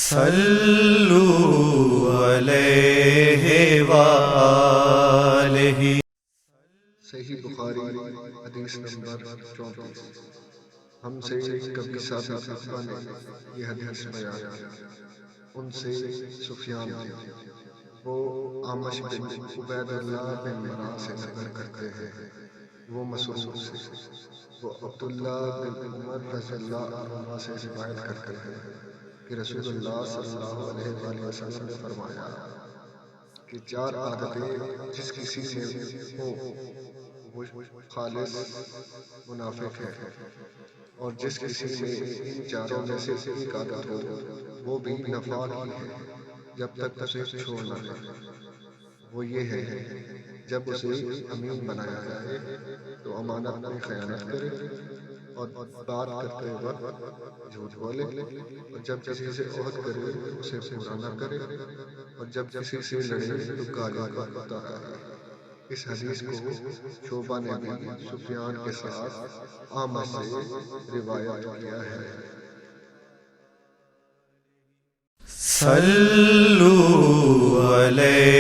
صلوا علیہ وآلہ۔ صحیح بخاری حدیث نمبر 34۔ ہم سے کبھی ثابت اقبا نے یہ حدیث بیان کی، ان سے سفیان تھے، وہ اعمش بن عبید اللہ بن مرا سے نقل کرتے ہیں، وہ مسروق سے، وہ عبداللہ بن عمر رضی اللہ عنہما سے روایت کرتے ہیں کہ رسول اللہ صلی اللہ علیہ وآلہ وسلم نے فرمایا کہ 4 عادتیں جس کسی میں ہوں وہ خالص منافق ہے، اور جس کسی میں ان چاروں میں سے ایک عادت ہو وہ بھی نفاق ہی ہے جب تک اسے چھوڑ نہ دے۔ وہ یہ ہے جب اسے امین بنایا جائے تو امانت میں خیانت کرے، اور بات کرتے وقت جھوٹ بولے، اور جب کسی سے عہد کرے تو اسے پورا نہ کرے، اور جب کسی سے لڑے تو گالیاں بکتا رہے۔ اس حدیث کو شعبہ نے بھی سفیان کے ساتھ اعمش سے روایت کیا ہے۔ صلوا علیہ